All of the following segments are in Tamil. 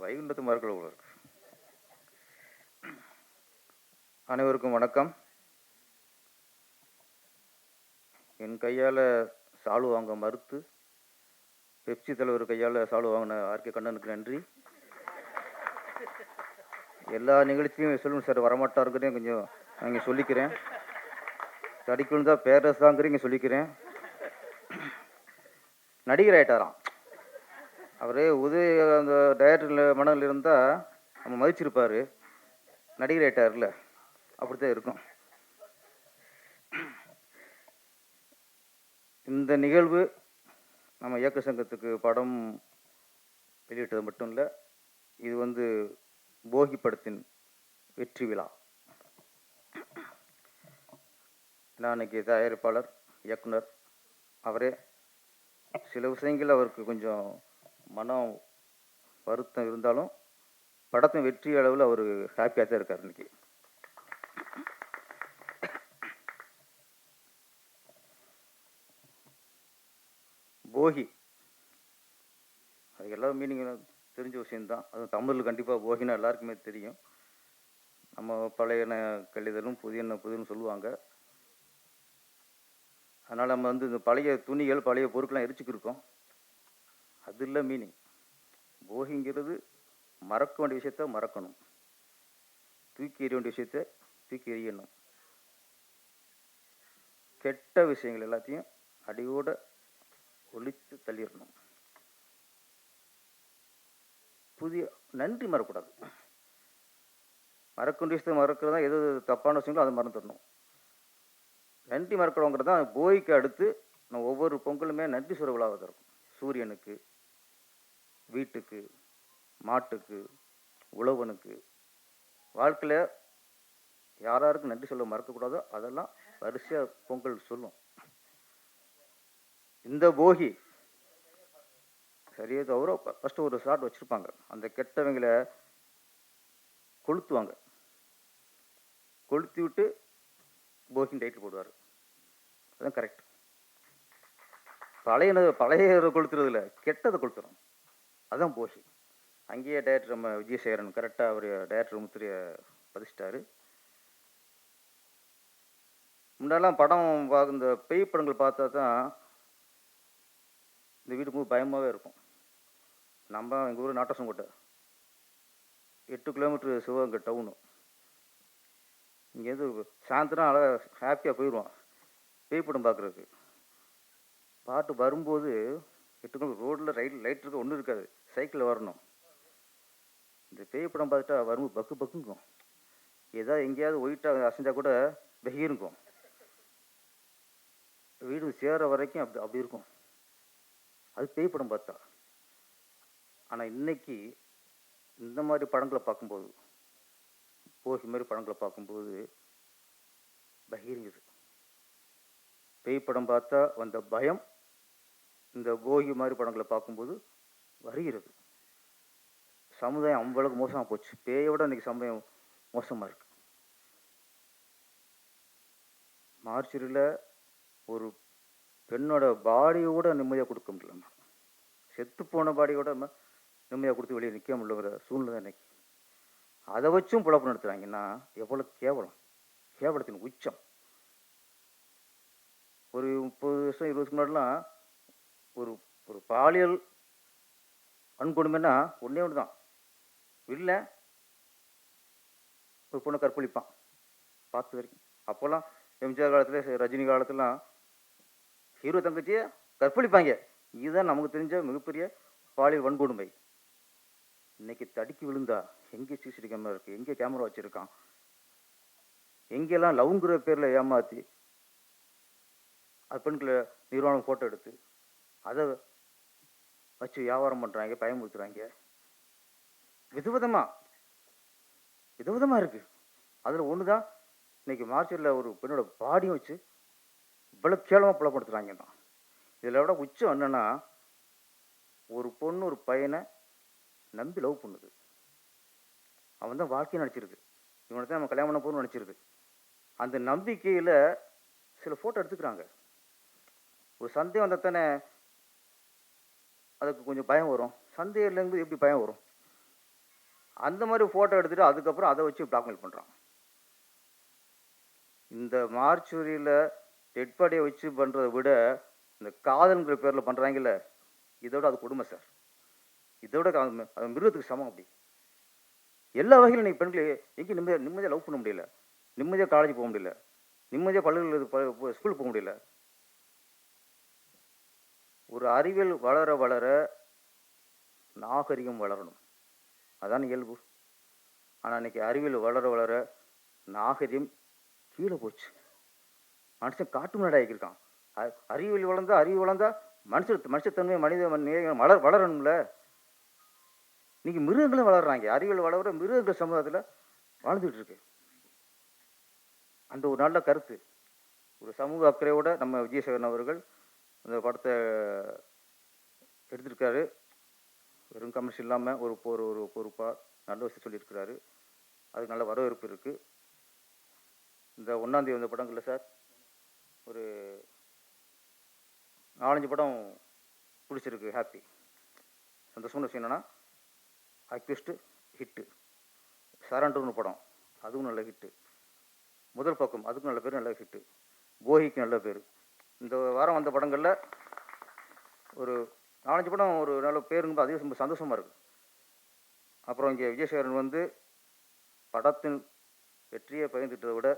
வைகுண்டத்து மறக்கல போல இருக்கு. அனைவருக்கும் வணக்கம். என் கையால் சால்வு வாங்க மறுத்து பெப்சி தலைவர் கையால் சால்வு வாங்கின ஆர்கே கண்ணனுக்கு நன்றி. எல்லா நிகழ்ச்சியும் சொல்லுங்க சார், வரமாட்டாருக்குன்னு கொஞ்சம் நான் இங்கே சொல்லிக்கிறேன். தடிக்கணும் தான் பேரரசு தாங்கிறீங்க சொல்லிக்கிறேன். நடிகர் ஆயிட்டாராம் அவரே. உதய அந்த டைரக்டர் மனதில் இருந்தால் நம்ம மதிச்சிருப்பார். நடிகர் ஆயிட்டார்ல, அப்படித்தான் இருக்கும். இந்த நிகழ்வு நம்ம இயக்க சங்கத்துக்கு படம் வெளியிட்டது மட்டும் இல்லை, இது போகி படத்தின் வெற்றி விழா. நான் அன்னைக்கு தயாரிப்பாளர் இயக்குனர் அவரே சில விஷயங்கள் அவருக்கு கொஞ்சம் மனம் வருத்தம் இருந்தாலும் படத்தின் வெற்றி அளவில் அவர் ஹாப்பியாக தான் இருக்கார். இன்னைக்கு போகி அது எல்லா மீனிங் தெரிஞ்ச விஷயம்தான். அதுவும் தமிழில் கண்டிப்பாக போகினா எல்லாருக்குமே தெரியும். நம்ம பழையன கழிதலும் புதியன்னு சொல்லுவாங்க. அதனால் நம்ம இந்த பழைய துணிகள் பழைய பொருட்கள்லாம் எரிச்சுக்கிருக்கோம். அது இல்லை மீனிங். போகிங்கிறது மறக்க வேண்டிய விஷயத்த மறக்கணும், தூக்கி எறிய வேண்டிய விஷயத்த தூக்கி எறியணும், கெட்ட விஷயங்கள் எல்லாத்தையும் அடியோட ஒழித்து தள்ளிடணும். புதிய நன்றி மறக்கூடாது. மறக்க வேண்டிய விஷயத்தை மறக்கிறதா, எது தப்பான விஷயங்களோ அதை மறந்துடணும். நன்றி மறக்கணுங்கிறது தான் போகிக்கு அடுத்து நம்ம ஒவ்வொரு பொங்கலுமே நன்றி சொல்ற விழாவாக இருக்கும். சூரியனுக்கு, வீட்டுக்கு, மாட்டுக்கு, உழவனுக்கு, வாழ்க்கையில் யாராருக்கு நன்றி சொல்ல மறக்கக்கூடாதோ அதெல்லாம் வரிசையாக பொங்கல் சொல்லும். இந்த போகி சரியா தவிர ஃபஸ்ட்டு ஒரு ஷாட் வச்சுருப்பாங்க. அந்த கெட்டவங்களை கொளுத்துவாங்க. கொளுத்தி விட்டு போகின்னு டைட்டில் போடுவார். அதுதான் கரெக்ட். பழைய கொளுத்துறதுல கெட்டதை கொளுத்துறோம், அதுதான் போகி. அங்கேயே டைரக்டர் நம்ம விஜயசேகரன் கரெக்டாக அவர் டைரக்டர் முத்திரையை பதிச்சிட்டாரு. முன்னெல்லாம் படம் இந்த பேய் படங்கள் பார்த்தா தான் இந்த வீட்டுக்கு போது பயமாகவே இருக்கும். நம்ம எங்கள் ஊர் நாட்டசங்கோட்டை 8 கிலோமீட்டர் சிவகங்கை டவுனு. இங்கேருந்து சாயந்தரம் அழகாக ஹாப்பியாக போயிடுவோம் பேய் படம் பார்க்குறதுக்கு. பாட்டு வரும்போது 8 கிலோமீட்டர் ரோட்டில் லைட் இருக்க ஒன்றும் இருக்காது, சைக்கிளில் வரணும். இந்த பேய் படம் பார்த்துட்டா வரும்போது பக்கு பக்குங்கும். ஏதாவது எங்கேயாவது ஒயிட்டாக அசைஞ்சா கூட வெகிருக்கும். வீடு சேர வரைக்கும் அப்படி இருக்கும். அது பேய் படம் பார்த்தா. ஆனால் இன்னைக்கு இந்த மாதிரி படங்களை பார்க்கும்போது, போகி மாதிரி படங்களை பார்க்கும்போது பகிருங்குது. பேய் படம் பார்த்தா வந்த பயம் இந்த போகி மாதிரி படங்களை பார்க்கும்போது வருகிறது. சமுதாயம் அவ்வளவுக்கு மோசமாக போச்சு. பேயோட இன்னைக்கு சமுதாயம் மோசமாக இருக்கு. மார்ச்சரியில் ஒரு பெண்ணோட பாடியோட நிம்மதியாக கொடுக்க முடியல, செத்து போன பாடியோட நிம்மதியாக கொடுத்து வெளியே நிற்க முடியலங்கிற சூழ்நிலை இன்னைக்கு. அதை வச்சும் புழப்பு நடத்துறாங்கன்னா எவ்வளோ கேவலம், கேவலத்தின் உச்சம். ஒரு 30 வருஷம் 20 வருஷம் முன்னாடிலாம் ஒரு ஒரு பாலியல் வன்கொடுமைன்னா ஒன்றே ஒன்று தான், இல்லை ஒரு பொண்ணை கற்பழிப்பான். பார்த்து வரைக்கும் அப்போல்லாம் எம்ஜிஆர் காலத்தில் ரஜினி காலத்துலாம் ஹீரோ தங்கச்சியை கற்பழிப்பாங்க. இதுதான் நமக்கு தெரிஞ்ச மிகப்பெரிய பாலியல் வன்கொடுமை. இன்னைக்கு தடுக்கி விழுந்தா எங்கே சிசிடிவி கேமரா இருக்கு, எங்கே கேமரா வச்சிருக்கான், எங்கெல்லாம் லவ்ங்கிற பேரில் ஏமாற்றி அது பெண்களை நிர்வாணம் ஃபோட்டோ எடுத்து அதை வச்சு வியாபாரம் பண்ணுறாங்க, பயமுறுத்துறாங்க. விதவிதமாக இருக்கு. அதில் ஒன்று தான் இன்னைக்கு மார்ச்சரியில் ஒரு பெண்ணோட பாடியும் வச்சு இவ்வளோ கேவலமாக புலப்படுத்துறாங்க தான். இதில் விட உச்சம் என்னன்னா, ஒரு பொண்ணு ஒரு பையனை நம்பி லவ் பண்ணுது. அவன் தான் வாழ்க்கையை நினச்சிருது, இவனை தான் நம்ம கல்யாணம் பண்ண போகணும்னு நினச்சிருது. அந்த நம்பிக்கையில் சில ஃபோட்டோ எடுத்துக்கிறாங்க. ஒரு சந்தேகம் வந்தால் தானே அதுக்கு கொஞ்சம் பயம் வரும். சந்தேகம் இல்லைங்கிறது எப்படி பயம் வரும்? அந்த மாதிரி ஃபோட்டோ எடுத்துகிட்டு அதுக்கப்புறம் அதை வச்சு பிளாக்மெயில் பண்ணுறான். இந்த மார்ச்சுரியில் டெட் பாடியை வச்சு பண்ணுறதை விட இந்த காதல்ங்கிற பேரில் பண்ணுறாங்கல்ல, இதோட அது கொடுமை சார். இதோட அது மிருகத்துக்கு சமம். அப்படி எல்லா வகையிலும் நீங்கள் பெண்களை எங்கேயும் நிம்மதியாக லவ் பண்ண முடியல, நிம்மதியாக காலேஜ் போக முடியல, நிம்மதியாக பள்ளிகள் ஸ்கூலுக்கு போக முடியல. ஒரு அறிவியல் வளர வளர நாகரிகம் வளரணும், அதான் இயல்பு. ஆனால் இன்னைக்கு அறிவியல் வளர வளர நாகரிகம் கீழே போச்சு. மனுஷன் காட்டு முன்னாடி ஆகியிருக்கான். அறிவியல் வளர்ந்தா மனுஷத்தன்மை மனித வளரணும்ல. இன்னைக்கு மிருகங்களும் வளர்றாங்க. அறிவியல் வளர மிருகங்கள் சமுதாயத்தில் வாழ்ந்துட்டு இருக்கு. அந்த ஒரு நல்ல கருத்து, ஒரு சமூக அக்கறையோட நம்ம விஜயசேகரன் அவர்கள் அந்த படத்தை எடுத்திருக்காரு. வெறும் கமர்ஷியல் இல்லாமல் ஒரு பொறுப்பாக நல்ல விஷயம் சொல்லியிருக்கிறாரு. அதுக்கு நல்ல வரவேற்பு இருக்குது. இந்த 1ஆம் தேதி வந்த படங்களில் சார் ஒரு 4-5 படம் பிடிச்சிருக்கு. ஹாப்பி, சந்தோஷமான விஷயம் என்னென்னா, அக்யூஸ்ட் ஹிட்டு, சரண்டர்னு படம் அதுவும் நல்ல ஹிட்டு, முதல் பக்கம் அதுக்கும் நல்ல பேர், நல்ல ஹிட்டு, போகிக்கு நல்ல பேர். இந்த வாரம் வந்த படங்களில் ஒரு 4-5 படம் ஒரு நல்ல பேருங்க, அதே ரொம்ப சந்தோஷமாக இருக்குது. அப்புறம் இங்கே விஜயசேகரன் வந்து படத்தின் வெற்றியை பகிர்ந்துட்டதை விட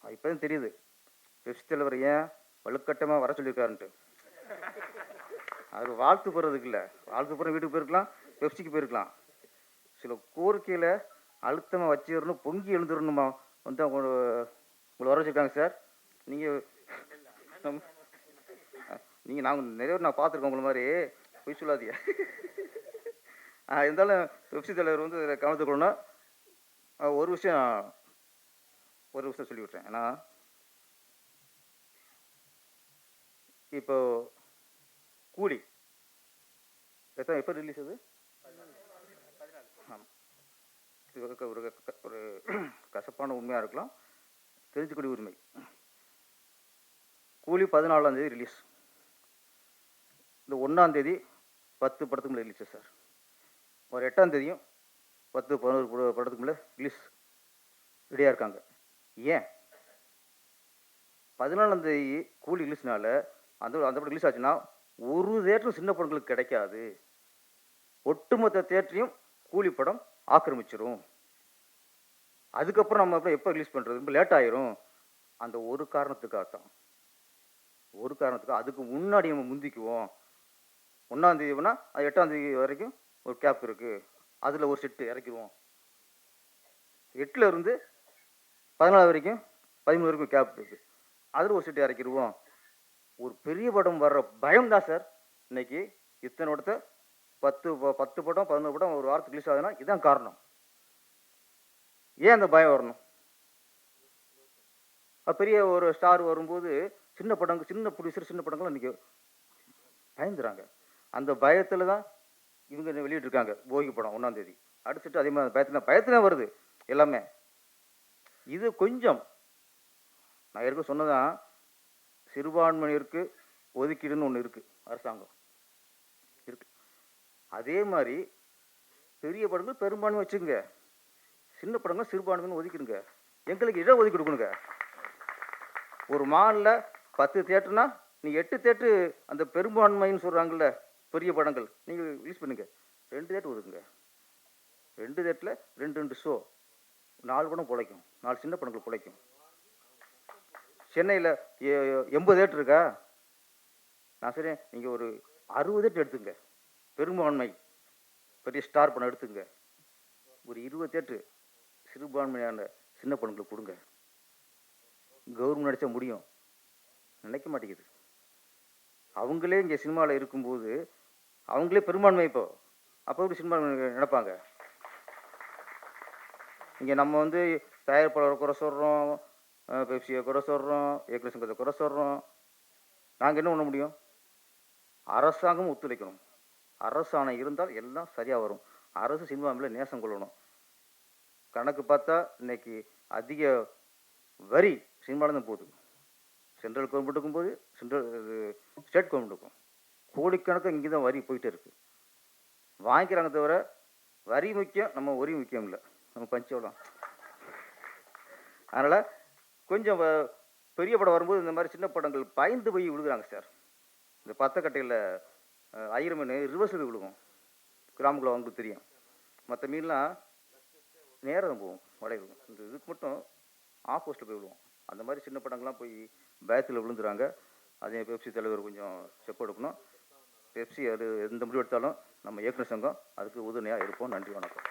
இப்போதான் தெரியுது பெப்சி தலைவர் ஏன் வலுக்கட்டமாக வர சொல்லியிருக்காருன்ட்டு. அவர் வாழ்த்து போகிறதுக்கு இல்லை, வாழ்த்து போகிற வீட்டுக்கு போயிருக்கலாம், பெப்சிக்கு போயிருக்கலாம். சில கோரிக்கையில் அழுத்தமாக வச்சிடணும், பொங்கி எழுந்துடணுமா வந்து உங்களை வர வச்சுருக்காங்க சார். நீங்கள் நாங்கள் நிறைய நான் பார்த்துருக்கோம் உங்களை மாதிரி, போய் சொல்லாதீங்க. இருந்தாலும் பெப்சி தலைவர் வந்து கவனத்துக்கணும்னா ஒரு விஷயம் சொல்லி விட்றேன். ஏன்னா இப்போ கூலி எப்போ ரிலீஸ் ஆகுது? ஒரு கசப்பான உண்மையாக இருக்கலாம், தெரிஞ்சுக்கூடிய உரிமை. கூலி 14ஆம் தேதி ரிலீஸ். இந்த 1ஆம் தேதி 10 படத்துக்கு மேலே ரிலீஸ் சார். ஒரு 8ஆம் தேதியும் 10-11 படத்துக்கு மேலே ரிலீஸ் ரெடியாக இருக்காங்க. ஏன் 14ஆம் தேதி கூலி ரிலீஸ்னால அந்த படம் ரிலீஸ் ஆச்சுன்னா ஒரு தேட்டரும் சின்ன படங்களுக்கு கிடைக்காது. ஒட்டுமொத்த தேட்டரையும் கூலி படம் ஆக்கிரமிச்சிரும். அதுக்கப்புறம் நம்ம அப்புறம் எப்போ ரிலீஸ் பண்ணுறது, ரொம்ப லேட் ஆயிரும். அந்த ஒரு காரணத்துக்காகத்தான், அதுக்கு முன்னாடி நம்ம முந்திக்குவோம். 1ஆம் தேதினா அது 8ஆம் தேதி வரைக்கும் ஒரு கேப் இருக்குது, அதில் ஒரு செட்டு இறக்கிடுவோம். 8ல் இருந்து 14 வரைக்கும் 13 வரைக்கும் கேப் இருக்குது, அதில் ஒரு செட்டு இறக்கிடுவோம். ஒரு பெரிய படம் வர்ற பயம் தான் சார் இன்னைக்கு இத்தனை படத்தை 10 படம் 11 படம் ஒரு வாரத்துக்கு ரிலீஸ் ஆகுதுன்னா இதுதான் காரணம். ஏன் அந்த பயம் வரணும்? பெரிய ஒரு ஸ்டார் வரும்போது சின்ன ப்ரொடியூசர் சின்ன படங்கள் இன்னைக்கு பயந்துறாங்க. அந்த பயத்தில் தான் இவங்க வெளியிட்டிருக்காங்க போகி படம் 1ஆம் தேதி. அடிச்சுட்டு அதே மாதிரி பயத்தில் வருது எல்லாமே. இது கொஞ்சம் நான் ஏற்கனவே சொன்னதான், சிறுபான்மையினருக்கு ஒதுக்கீடுன்னு ஒன்று இருக்குது, அரசாங்கம் இருக்கு. அதே மாதிரி பெரிய படங்கள் பெரும்பான்மை வச்சுக்கோங்க, சின்ன படங்கள் சிறுபான்மைன்னு ஒதுக்கிடுங்க. எங்களுக்கு இட ஒதுக்கீடு கொடுங்க. ஒரு மாலில் 10 தேட்டர்னா நீங்கள் 8 தேட்டரு அந்த பெரும்பான்மைன்னு சொல்கிறாங்கல்ல பெரிய படங்கள் நீங்கள் ரிலீஸ் பண்ணுங்க. 2 தேட்டர் ஒதுக்குங்க. 2 தேட்டரில் 2 ஷோ, 4 படம் பிழைக்கும், 4 சின்ன படங்கள் பிழைக்கும். சென்னையில் 80 தேட்டர் இருக்கா? நான் சரி, நீங்கள் ஒரு 60 தேட்டர் எடுத்துங்க, பெரும்பான்மை பெரிய ஸ்டார் படம் எடுத்துங்க. ஒரு 20 தேட்டரு சிறுபான்மையான சின்ன படங்களுக்கு கொடுங்க. கவர்மெண்ட் நடிச்சா முடியும், நினைக்க மாட்டேங்குது. அவங்களே இங்கே சினிமாவில் இருக்கும்போது அவங்களே பெரும்பான்மை, அப்போ எப்படி சினிமா நினைப்பாங்க? இங்கே நம்ம வந்து தயாரிப்பாளரை குறை சொல்கிறோம், பெப்சியை குறை சொல்கிறோம், ஏக்ல சங்கத்தை குறை சொல்கிறோம். நாங்கள் என்ன பண்ண முடியும்? அரசாங்கம் ஒத்துழைக்கணும். அரசாணை இருந்தால் எல்லாம் சரியாக வரும். அரசு சினிமாவில் நேசம் கொள்ளணும். கணக்கு பார்த்தா இன்னைக்கு அதிக வரி சினிமாவில் போகுது. சென்ட்ரல் கவர்மெண்ட்டுக்கும் போது ஸ்டேட் கவர்மெண்ட்டுக்கும் கோடிக்கணக்கு இங்கே தான் வரி போயிட்டே இருக்குது. வாங்கிக்கிறாங்க தவிர வரி முக்கியம், நம்ம ஒரி முக்கியம் இல்லை. நம்ம பஞ்சவடம். அதனால் கொஞ்சம் பெரிய படம் வரும்போது இந்த மாதிரி சின்ன படங்கள் பயந்து போய் விழுகுறாங்க சார். இந்த பத்தக்கட்டையில் ஐயர் மீன் ரிவர்ஸில் விழுகும். கிராமக்குள்ள அவங்களுக்கு தெரியும். மற்ற மீன்லாம் நேரம் போகும், வளைவு. இந்த இதுக்கு மட்டும் ஆப்போசிட்டில் போய் விழுவோம். அந்த மாதிரி சின்ன படங்கள்லாம் போய் பேத்தில் விழுந்துறாங்க. அதே பெப்சி தலைவர் கொஞ்சம் ஸ்டெப் எடுக்கணும். பெப்சி அது எந்த முடிவு எடுத்தாலும் நம்ம இயக்குனர் சங்கம் அதுக்கு உறுதுணையாக இருப்போம். நன்றி, வணக்கம்.